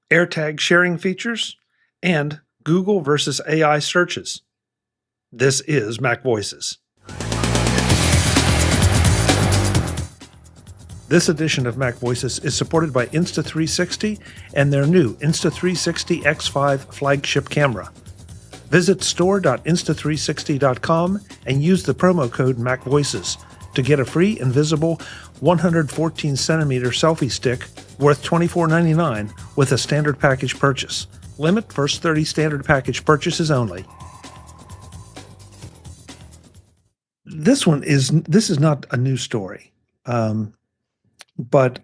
AirTag sharing features, and Google versus AI searches. This is MacVoices. This edition of MacVoices is supported by Insta360 and their new Insta360 X5 flagship camera. Visit store.insta360.com and use the promo code MacVoices to get a free invisible 114cm selfie stick worth $24.99 with a standard package purchase. Limit first 30 standard package purchases only. This is not a new story, but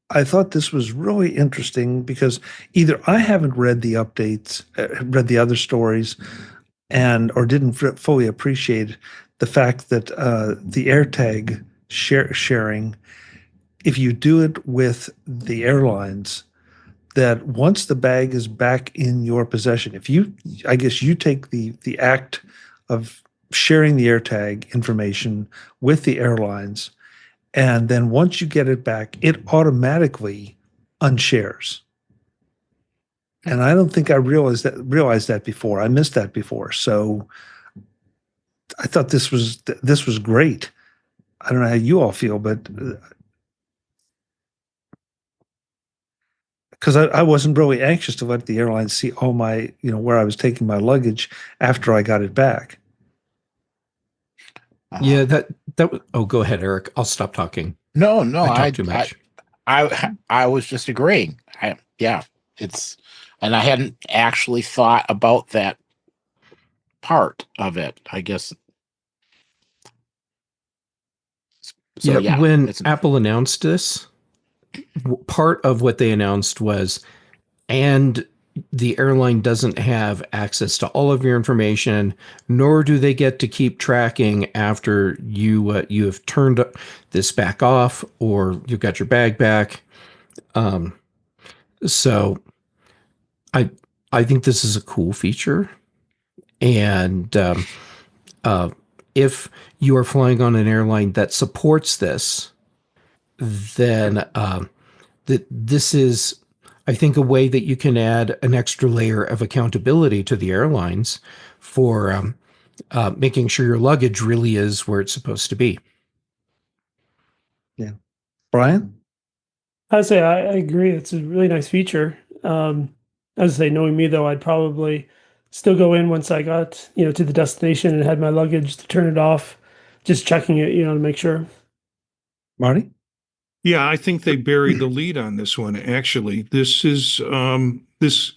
I thought this was really interesting because either I haven't read the updates, read the other stories, or didn't fully appreciate the fact that the AirTag sharing, if you do it with the airlines, that once the bag is back in your possession, I guess you take the act of sharing the AirTag information with the airlines, and then once you get it back, it automatically unshares. And I don't think I realized that before. I missed that before. So I thought this was great. I don't know how you all feel, but because I wasn't really anxious to let the airlines see all my, where I was taking my luggage after I got it back. Yeah, oh, go ahead, Eric. I'll stop talking. No, I talk too much. I was just agreeing. And I hadn't actually thought about that part of it, I guess. So, when Apple announced this, part of what they announced was, and the airline doesn't have access to all of your information, nor do they get to keep tracking after you have turned this back off or you've got your bag back. So I think this is a cool feature. And if you are flying on an airline that supports this, then this is, I think, a way that you can add an extra layer of accountability to the airlines for making sure your luggage really is where it's supposed to be. Yeah. Brian? I'd say I agree. It's a really nice feature. As I say, knowing me, though, I'd probably still go in once I got, to the destination and had my luggage to turn it off, just checking it, to make sure. Marty? Yeah, I think they buried the lead on this one. Actually, this is this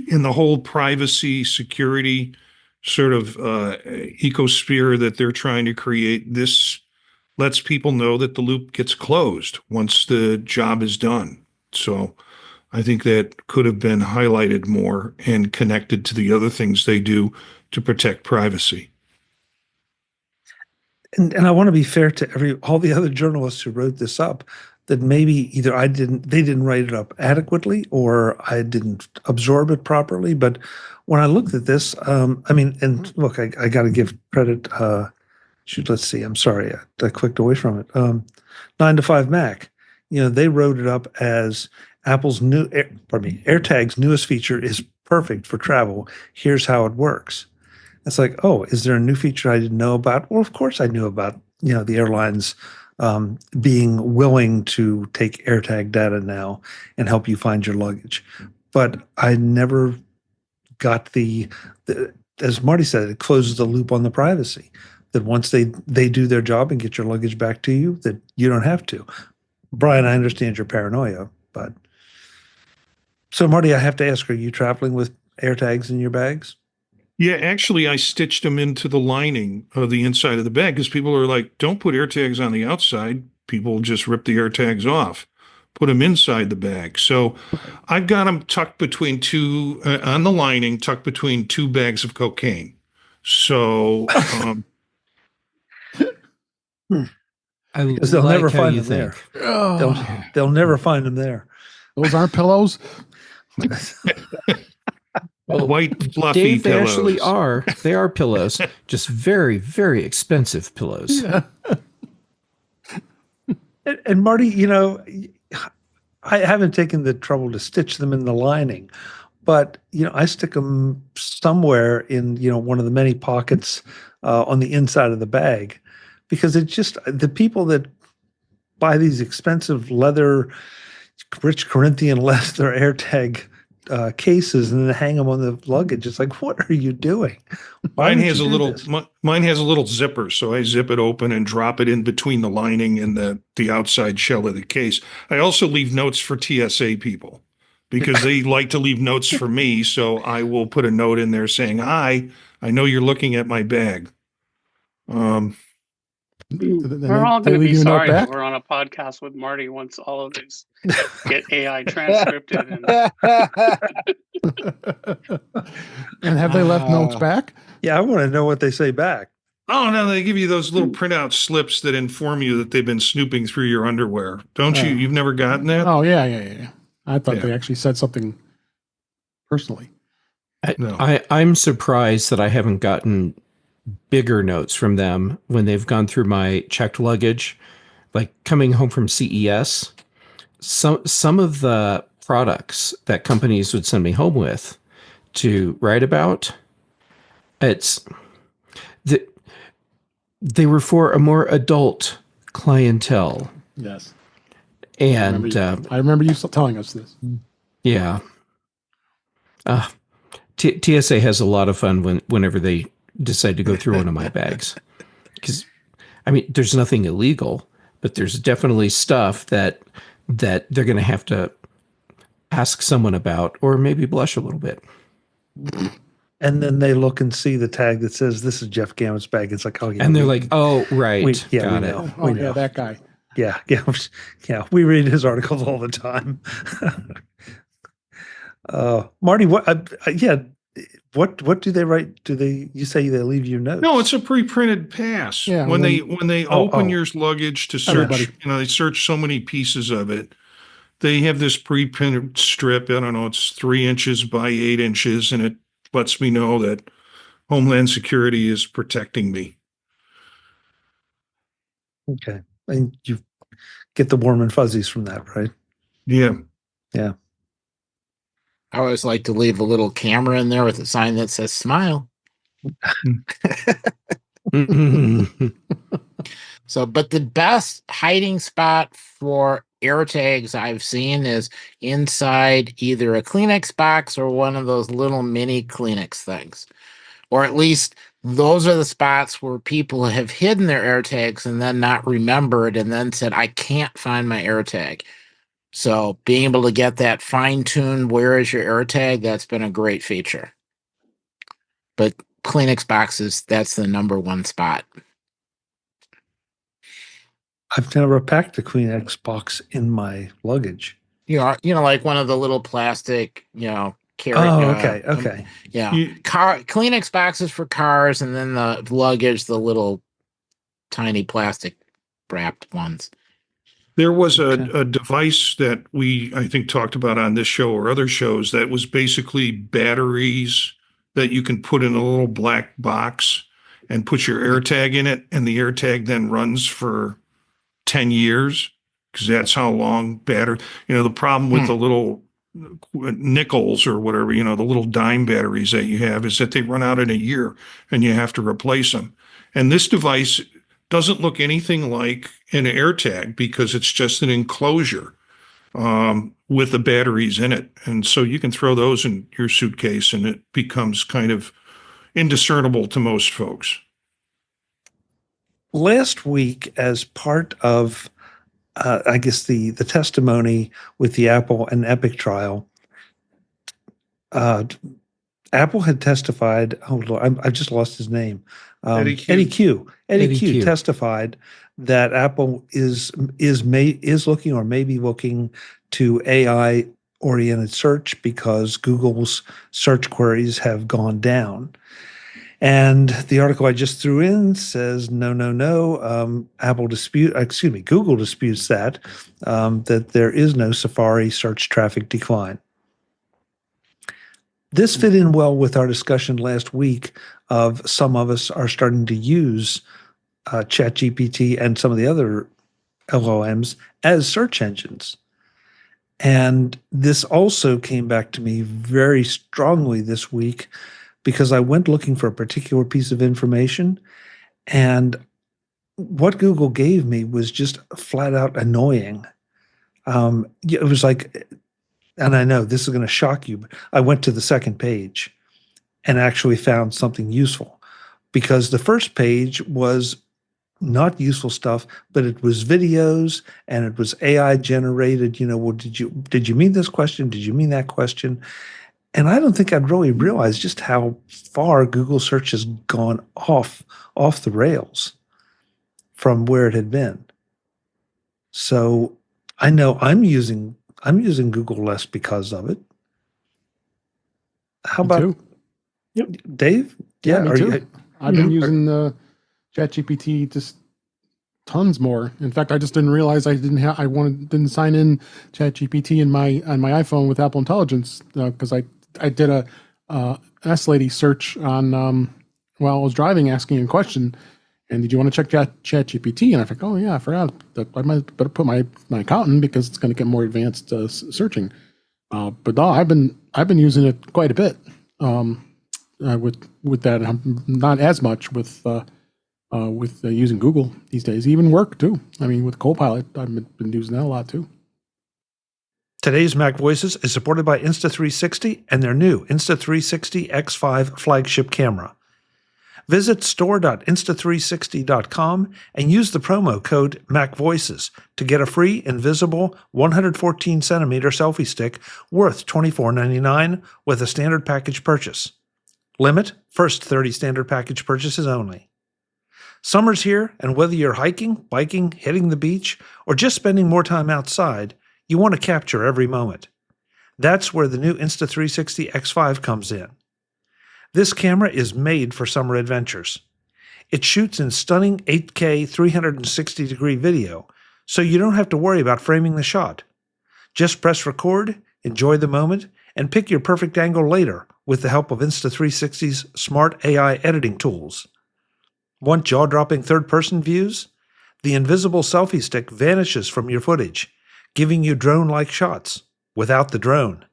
in the whole privacy security sort of ecosphere that they're trying to create. This lets people know that the loop gets closed once the job is done. So I think that could have been highlighted more and connected to the other things they do to protect privacy. And I want to be fair to all the other journalists who wrote this up, that maybe either they didn't write it up adequately, or I didn't absorb it properly. But when I looked at this, and look, I got to give credit. Let's see. I'm sorry, I clicked away from it. 9to5Mac. They wrote it up as Apple's AirTag's newest feature is perfect for travel. Here's how it works. It's like, oh, is there a new feature I didn't know about? Well, of course I knew about, the airlines being willing to take AirTag data now and help you find your luggage. But I never got as Marty said, it closes the loop on the privacy, that once they do their job and get your luggage back to you, that you don't have to. Brian, I understand your paranoia, but. So Marty, I have to ask, are you traveling with AirTags in your bags? Yeah, actually, I stitched them into the lining of the inside of the bag because people are like, don't put AirTags on the outside. People just rip the AirTags off. Put them inside the bag. So I've got them tucked between on the lining, tucked between two bags of cocaine. So because they'll never find them there. They'll never find them there. Those aren't pillows? White fluffy Dave, they pillows. actually are. They are pillows, just very, very expensive pillows. Yeah. And Marty, I haven't taken the trouble to stitch them in the lining, but I stick them somewhere in one of the many pockets on the inside of the bag, because it's just the people that buy these expensive leather, rich Corinthian leather AirTag cases and then hang them on the luggage. It's like, what are you doing? Mine has a little zipper, so I zip it open and drop it in between the lining and the outside shell of the case. I also leave notes for TSA people because they like to leave notes for me. So I will put a note in there saying, "Hi, I know you're looking at my bag." We're all going to be sorry that we're on a podcast with Marty once all of these get AI transcripted. And have they left notes back? Yeah, I want to know what they say back. Oh, no, they give you those little printout slips that inform you that they've been snooping through your underwear. Don't you? You've never gotten that? Oh, yeah. I thought they actually said something personally. No. I'm surprised that I haven't gotten bigger notes from them when they've gone through my checked luggage, like coming home from CES. Some of the products that companies would send me home with to write about, they were for a more adult clientele. Yes. And I remember you telling us this. Yeah. TSA has a lot of fun whenever they decide to go through one of my bags. Because, there's nothing illegal, but there's definitely stuff that they're going to have to ask someone about, or maybe blush a little bit. And then they look and see the tag that says, "This is Jeff Gamet's bag." It's like, oh, yeah. And they're like, oh, right. We Got know. it. We know. Yeah, that guy. Yeah. We read his articles all the time. Marty, what do they write? You say they leave you notes? No, it's a pre-printed pass. Yeah, when they open your luggage to search, Everybody. they search so many pieces of it. They have this pre-printed strip. I don't know, it's 3 inches by 8 inches, and it lets me know that Homeland Security is protecting me. Okay. And you get the warm and fuzzies from that, right? Yeah. Yeah. I always like to leave a little camera in there with a sign that says smile. So, but the best hiding spot for AirTags I've seen is inside either a Kleenex box or one of those little mini Kleenex things. Or at least those are the spots where people have hidden their AirTags and then not remembered and then said, I can't find my AirTag. So being able to get that fine-tuned, where is your AirTag, that's been a great feature. But Kleenex boxes, that's the number one spot. I've never packed a Kleenex box in my luggage. Like one of the little plastic, carry. Oh, okay. Yeah. Kleenex boxes for cars, and then the luggage, the little tiny plastic wrapped ones. There was a device that I think, talked about on this show or other shows that was basically batteries that you can put in a little black box and put your AirTag in it, and the AirTag then runs for 10 years because that's how long battery. The problem with the little nickels or whatever, the little dime batteries that you have is that they run out in a year and you have to replace them. And this device doesn't look anything like an AirTag because it's just an enclosure with the batteries in it. And so you can throw those in your suitcase and it becomes kind of indiscernible to most folks. Last week, as part of, I guess, the testimony with the Apple and Epic trial, Apple had testified. Oh Lord, I just lost his name. Eddie Q testified that Apple is looking or may be looking to AI-oriented search because Google's search queries have gone down. And the article I just threw in says, no. Google disputes that there is no Safari search traffic decline. This fit in well with our discussion last week of some of us are starting to use ChatGPT and some of the other LLMs as search engines. And this also came back to me very strongly this week because I went looking for a particular piece of information, and what Google gave me was just flat out annoying. It was like, and I know this is going to shock you, but I went to the second page and actually found something useful, because the first page was not useful stuff, but it was videos and it was AI generated. Well, did you mean this question? Did you mean that question? And I don't think I'd really realized just how far Google search has gone off the rails from where it had been. So I know I'm using Google less because of it. How about Dave? Yeah, me too. I've been using ChatGPT just tons more. In fact, I just didn't realize didn't sign in ChatGPT on my iPhone with Apple Intelligence because I did a S lady search on while I was driving, asking a question. And did you want to check ChatGPT? And I think, oh yeah, I forgot that I might better put my account in because it's going to get more advanced searching. But no, I've been using it quite a bit. With that, I'm not as much with using Google these days. Even work too. I mean, with Copilot, I've been using that a lot too. Today's MacVoices is supported by Insta360 and their new Insta360 X5 flagship camera. Visit store.insta360.com and use the promo code MacVoices to get a free invisible 114 centimeter selfie stick worth $24.99 with a standard package purchase. Limit first 30 standard package purchases only. Summer's here, and whether you're hiking, biking, hitting the beach, or just spending more time outside, you want to capture every moment. That's where the new Insta360 X5 comes in. This camera is made for summer adventures. It shoots in stunning 8K 360-degree video, so you don't have to worry about framing the shot. Just press record, enjoy the moment, and pick your perfect angle later with the help of Insta360's smart AI editing tools. Want jaw-dropping third-person views? The invisible selfie stick vanishes from your footage, giving you drone-like shots without the drone.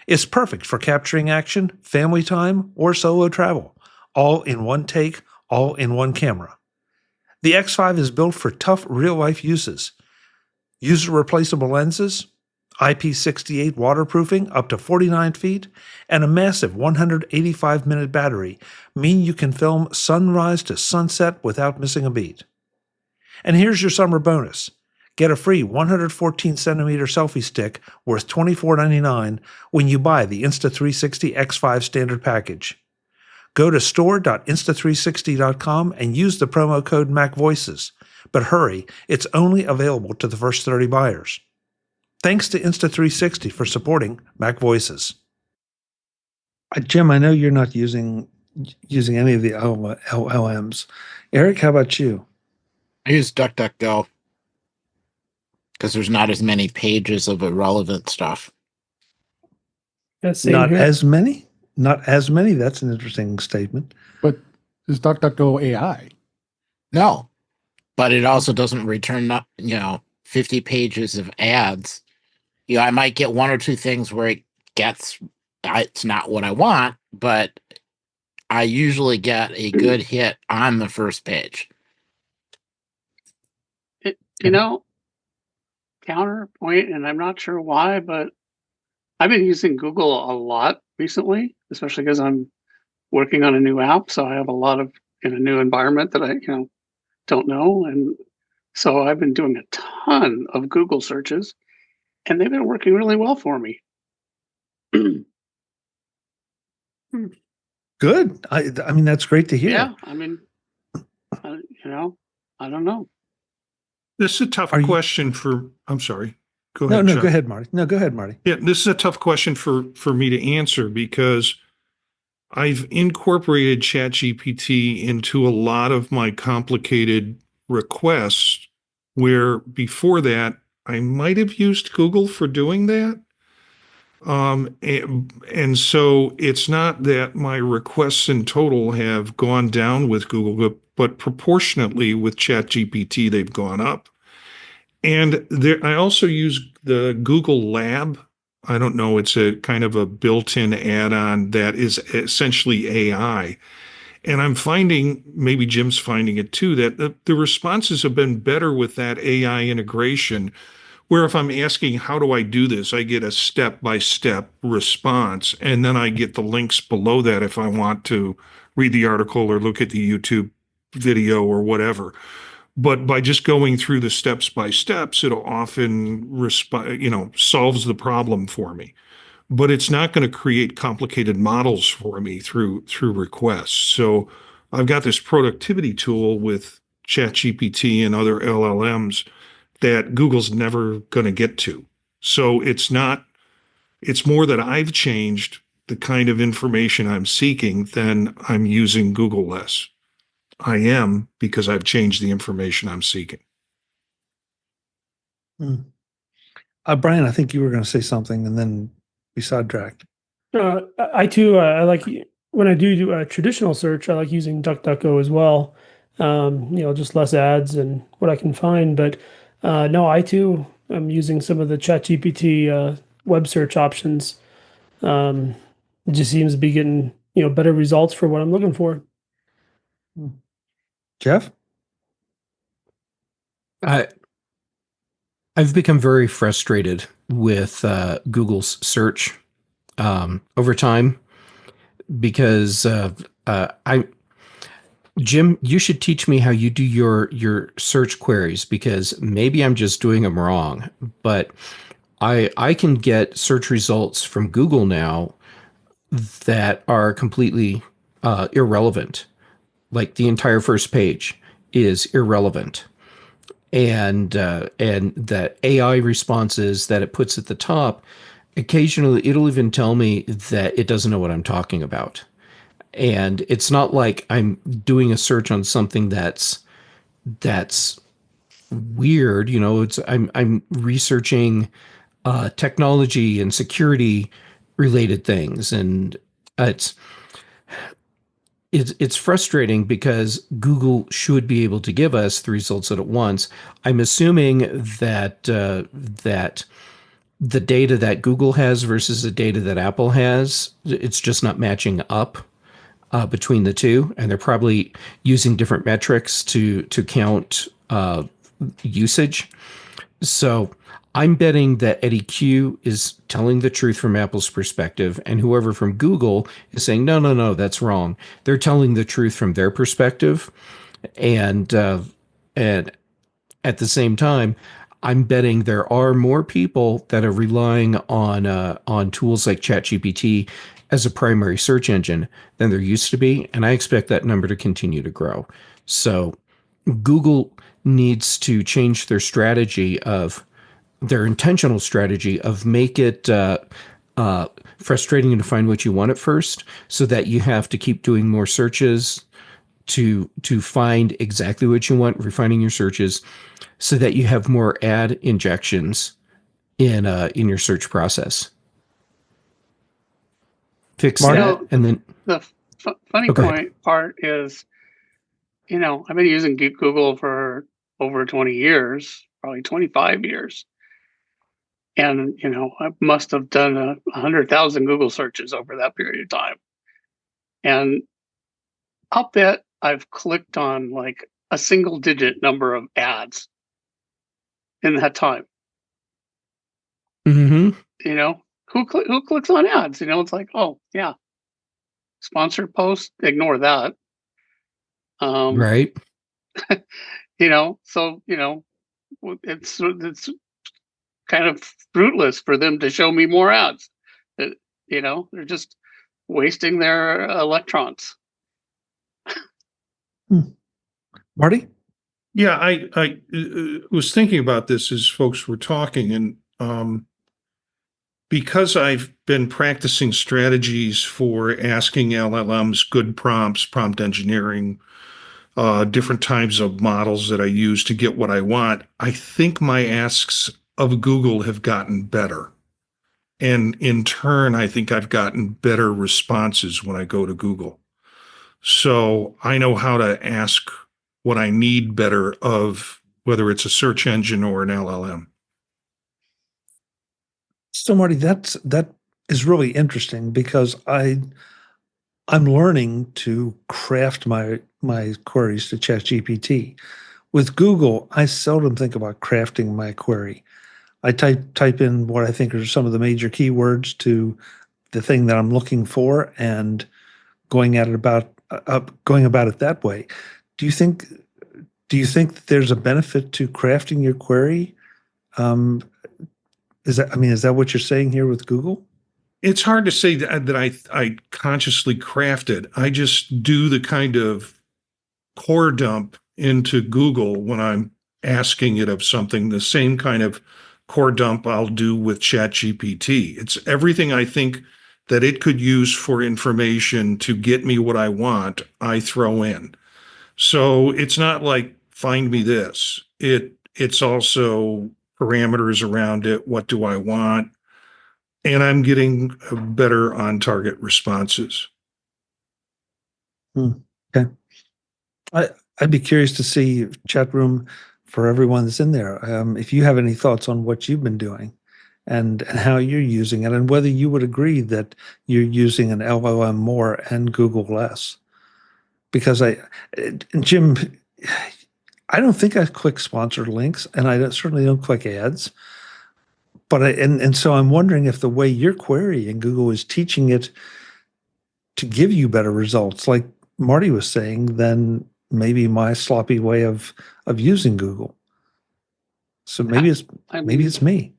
It's perfect for capturing action, family time, or solo travel, all in one take, all in one camera. The X5 is built for tough real-life uses. User-replaceable lenses, IP68 waterproofing up to 49 feet, and a massive 185-minute battery mean you can film sunrise to sunset without missing a beat. And here's your summer bonus. Get a free 114 centimeter selfie stick worth $24.99 when you buy the Insta360 X5 standard package. Go to store.insta360.com and use the promo code MacVoices. But hurry, it's only available to the first 30 buyers. Thanks to Insta360 for supporting MacVoices. Jim, I know you're not using any of the LLMs. Eric, how about you? I use DuckDuckGo because there's not as many pages of irrelevant stuff. Not as many? Not as many? That's an interesting statement. But is DuckDuckGo AI? No, but it also doesn't return 50 pages of ads. I might get one or two things where it's not what I want, but I usually get a good hit on the first page. Counterpoint, and I'm not sure why, but I've been using Google a lot recently, especially because I'm working on a new app. So I have a lot of in a new environment that I don't know. And so I've been doing a ton of Google searches, and they've been working really well for me. Good. I mean, that's great to hear. Yeah. I mean, I don't know. This is a tough question for, I'm sorry. Go ahead. No, go ahead, Marty. No, go ahead, Marty. Yeah, this is a tough question for me to answer because I've incorporated ChatGPT into a lot of my complicated requests where before that, I might have used Google for doing that. And so it's not that my requests in total have gone down with Google, but proportionately with ChatGPT, they've gone up. And there, I also use the Google Lab. I don't know, it's a kind of a built-in add-on that is essentially AI. And I'm finding, maybe Jim's finding it too, that the responses have been better with that AI integration, where if I'm asking, how do I do this? I get a step-by-step response, and then I get the links below that if I want to read the article or look at the YouTube video or whatever. But by just going through the steps by steps, it'll often solves the problem for me. But it's not going to create complicated models for me through requests. So I've got this productivity tool with ChatGPT and other LLMs that Google's never going to get to. So it's more that I've changed the kind of information I'm seeking than I'm using Google less. I am, because I've changed the information I'm seeking. Brian, I think you were going to say something and then we sidetracked. I too, I like, when I do a traditional search, I like using DuckDuckGo as well. Just less ads and what I can find. But no, I too am using some of the ChatGPT web search options. It just seems to be getting, better results for what I'm looking for. Jeff? I've become very frustrated with Google's search over time because Jim, you should teach me how you do your search queries, because maybe I'm just doing them wrong. But I can get search results from Google now that are completely irrelevant. Like the entire first page is irrelevant. And that AI responses that it puts at the top, occasionally it'll even tell me that it doesn't know what I'm talking about. And it's not like I'm doing a search on something that's weird. I'm researching technology and security related things, and it's frustrating because Google should be able to give us the results at once. I'm assuming that that the data that Google has versus the data that Apple has, it's just not matching up between the two, and they're probably using different metrics to count usage. So I'm betting that Eddie Q is telling the truth from Apple's perspective, and whoever from Google is saying, no, that's wrong. They're telling the truth from their perspective. And at the same time, I'm betting there are more people that are relying on tools like ChatGPT as a primary search engine than there used to be. And I expect that number to continue to grow. So Google needs to change their intentional strategy of make it frustrating to find what you want at first, so that you have to keep doing more searches to find exactly what you want, refining your searches, so that you have more ad injections in your search process. Fix that, and then the funny part is, I've been using Google for over 20 years, probably 25 years. And, I must have done 100,000 Google searches over that period of time. And I'll bet I've clicked on like a single digit number of ads in that time. Mm-hmm. Who clicks on ads? It's like, oh, yeah. Sponsored post, ignore that. Right. So, it's kind of fruitless for them to show me more ads. They're just wasting their electrons. Marty? Yeah, I was thinking about this as folks were talking, and because I've been practicing strategies for asking LLMs good prompts, prompt engineering, different types of models that I use to get what I want, I think my asks of Google have gotten better. And in turn, I think I've gotten better responses when I go to Google. So I know how to ask what I need better of whether it's a search engine or an LLM. So Marty, that is really interesting because I'm learning to craft my queries to ChatGPT. With Google, I seldom think about crafting my query. I type in what I think are some of the major keywords to the thing that I'm looking for and going about it that way. Do you think that there's a benefit to crafting your query? Is that what you're saying here with Google? It's hard to say that I consciously craft it. I just do the kind of core dump into Google when I'm asking it of something, the same kind of core dump I'll do with ChatGPT. It's everything I think that it could use for information to get me what I want, I throw in. So it's not like find me this. It's also parameters around it. What do I want? And I'm getting better on target responses. Okay. I'd be curious to see chat room for everyone that's in there. If you have any thoughts on what you've been doing and how you're using it and whether you would agree that you're using an LLM more and Google less. Because Jim, I don't think I click sponsored links and I certainly don't click ads. But so I'm wondering if the way you're querying Google is teaching it to give you better results, like Marty was saying, than maybe my sloppy way of using Google. So maybe it's me.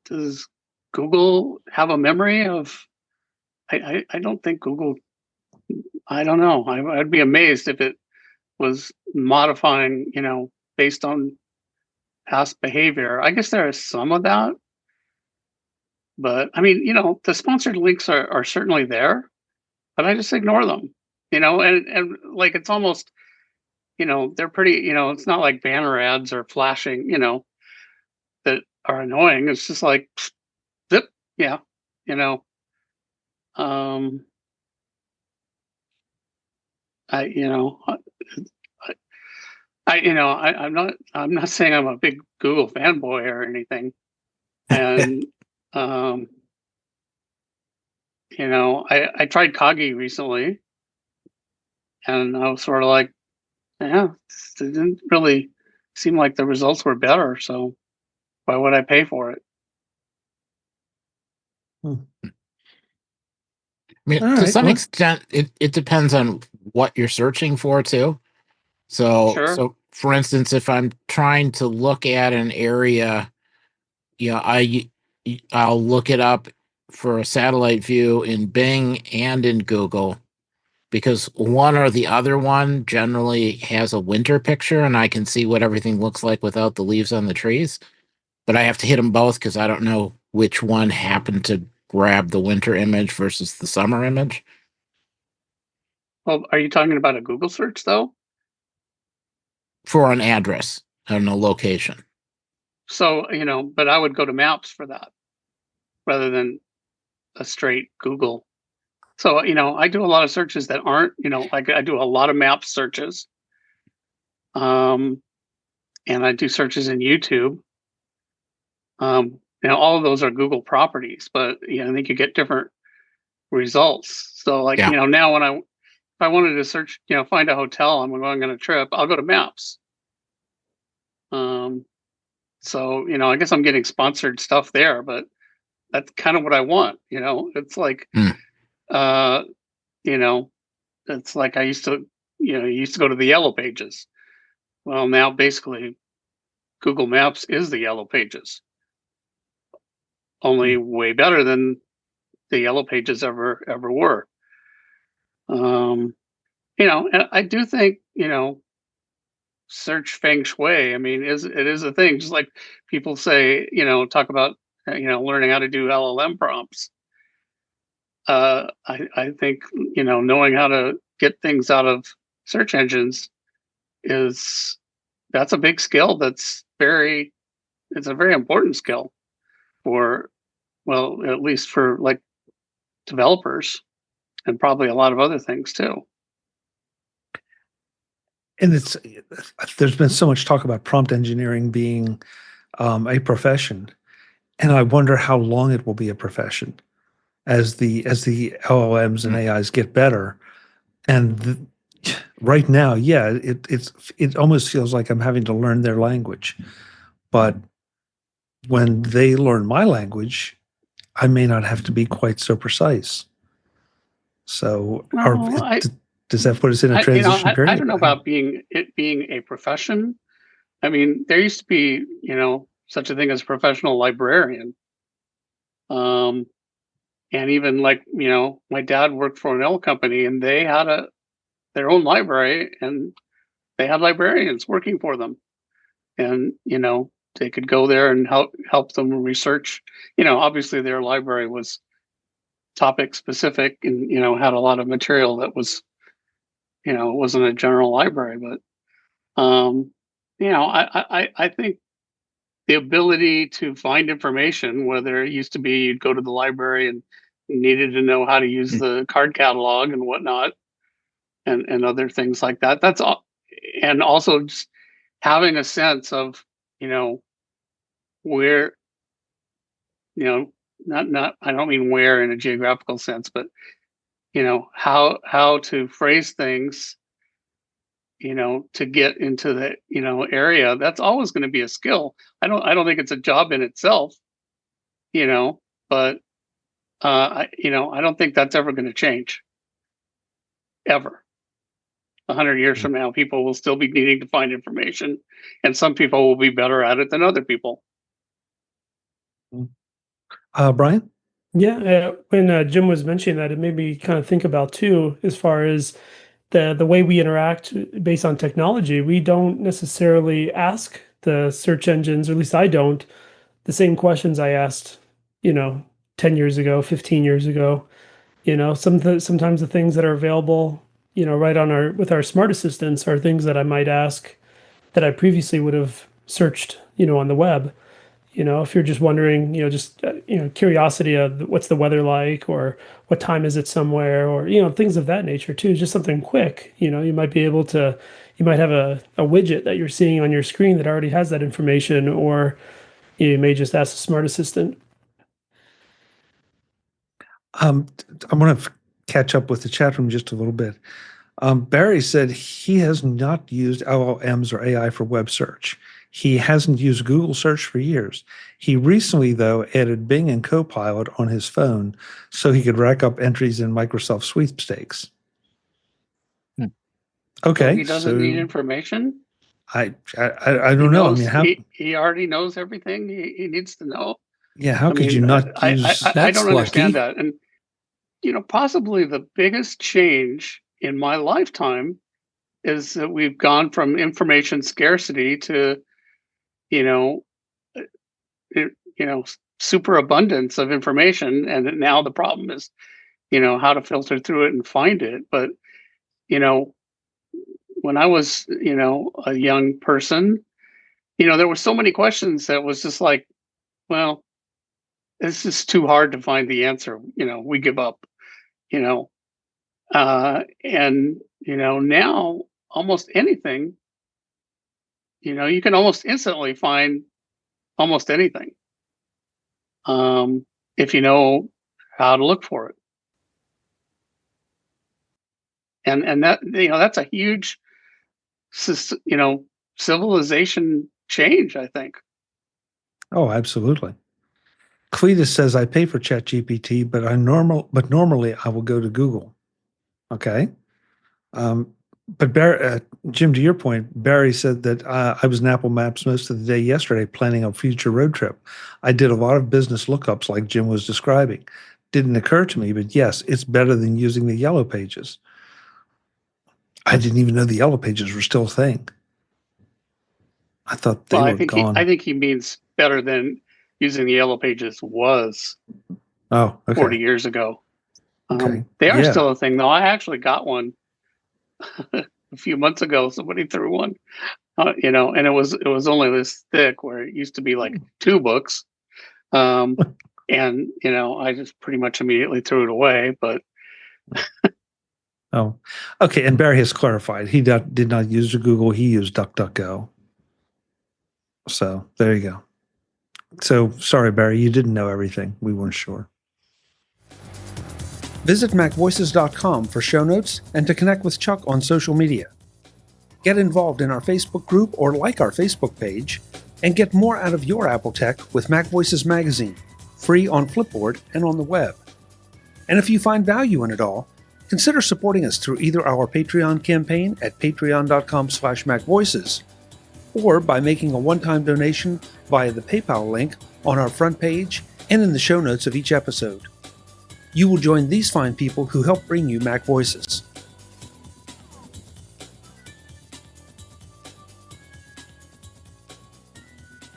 Does Google have a memory of? I don't think Google. I don't know. I'd be amazed if it was modifying, based on past behavior. I guess there is some of that. But I mean, the sponsored links are certainly there, but I just ignore them, and like it's almost, they're pretty, it's not like banner ads or flashing, that are annoying. It's just like, zip, yeah, I, I'm not saying I'm a big Google fanboy or anything. And, I tried Kagi recently and I was sort of like, yeah, it didn't really seem like the results were better. So why would I pay for it? I mean, to some extent, it depends on what you're searching for too. So, Sure. so for instance, if I'm trying to look at an area, I'll look it up for a satellite view in Bing and in Google, because one or the other one generally has a winter picture and I can see what everything looks like without the leaves on the trees. But I have to hit them both because I don't know which one happened to grab the winter image versus the summer image. Well, are you talking about a Google search though? For an address and a location. So, but I would go to Maps for that rather than a straight Google. So, I do a lot of searches that aren't, like I do a lot of map searches. And I do searches in YouTube. All of those are Google properties, but I think you get different results. So like, now if I wanted to search, find a hotel, I'm going on a trip, I'll go to Maps. So, I guess I'm getting sponsored stuff there, but that's kind of what I want. It's like, it's like I used to, go to the Yellow Pages. Well, now basically Google Maps is the Yellow Pages, only way better than the Yellow Pages ever were. And I do think, search feng shui, it is a thing. Just like people say, talk about, learning how to do LLM prompts. I think, knowing how to get things out of search engines that's a big skill. It's a very important skill for, well, at least for like developers and probably a lot of other things too. And there's been so much talk about prompt engineering being a profession, and I wonder how long it will be a profession as the LLMs and AIs get better. And right now, yeah, it almost feels like I'm having to learn their language, but when they learn my language, I may not have to be quite so precise. So, does that put us in a transition period? I don't know about it being a profession. I mean, there used to be, such a thing as a professional librarian. And even like, my dad worked for an oil company, and they had their own library, and they had librarians working for them. And, they could go there and help them research. Obviously their library was topic specific and, had a lot of material that was, it wasn't a general library, but, I think the ability to find information, whether it used to be you'd go to the library and needed to know how to use the card catalog and whatnot, and other things like that. That's all. And also just having a sense of, where, not, I don't mean where in a geographical sense, but, how to phrase things, to get into the, area. That's always going to be a skill. I don't think it's a job in itself, but, I don't think that's ever going to change ever. 100 years from now, people will still be needing to find information, and some people will be better at it than other people. Brian? Yeah, when Jim was mentioning that, it made me kind of think about too, as far as the way we interact based on technology. We don't necessarily ask the search engines, or at least I don't, the same questions I asked, 10 years ago, 15 years ago. Sometimes the things that are available, right on with our smart assistants are things that I might ask that I previously would have searched, on the web. If you're just wondering, curiosity of what's the weather like, or what time is it somewhere, or, things of that nature too, just something quick. You might have a widget that you're seeing on your screen that already has that information, or you may just ask a smart assistant. I'm going to catch up with the chat room just a little bit. Barry said he has not used LLMs or AI for web search. He hasn't used Google search for years. He recently, though, added Bing and Copilot on his phone so he could rack up entries in Microsoft sweepstakes. Okay. So he doesn't need information? I don't know. I mean, he already knows everything he needs to know. Yeah, how could you not use... I don't understand that. And, possibly the biggest change in my lifetime is that we've gone from information scarcity to, super abundance of information. And now the problem is, how to filter through it and find it. But, when I was, a young person, there were so many questions that was just like, well, it's just too hard to find the answer. We give up, and, now almost anything, you can almost instantly find almost anything. If you know how to look for it. And that, that's a huge, civilization change, I think. Oh, absolutely. Cletus says, I pay for ChatGPT, but normally I will go to Google. Okay. But Barry, Jim, to your point, Barry said that I was in Apple Maps most of the day yesterday planning a future road trip. I did a lot of business lookups like Jim was describing. Didn't occur to me, but yes, it's better than using the yellow pages. I didn't even know the yellow pages were still a thing. I thought they were gone. I think he means better than using the yellow pages was 40 years ago. They are still a thing, though. I actually got one a few months ago. Somebody threw one, and it was only this thick, where it used to be like 2 books. And I just pretty much immediately threw it away. But Oh, okay. And Barry has clarified. He did not use Google. He used DuckDuckGo. So there you go. So sorry, Barry, you didn't know everything. We weren't sure. Visit MacVoices.com for show notes and to connect with Chuck on social media. Get involved in our Facebook group or like our Facebook page, and get more out of your Apple tech with MacVoices Magazine, free on Flipboard and on the web. And if you find value in it all, consider supporting us through either our Patreon campaign at patreon.com/MacVoices or by making a one-time donation via the PayPal link on our front page and in the show notes of each episode. You will join these fine people who help bring you Mac Voices.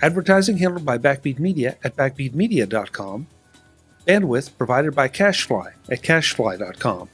Advertising handled by Backbeat Media at backbeatmedia.com. Bandwidth provided by CacheFly at cachefly.com.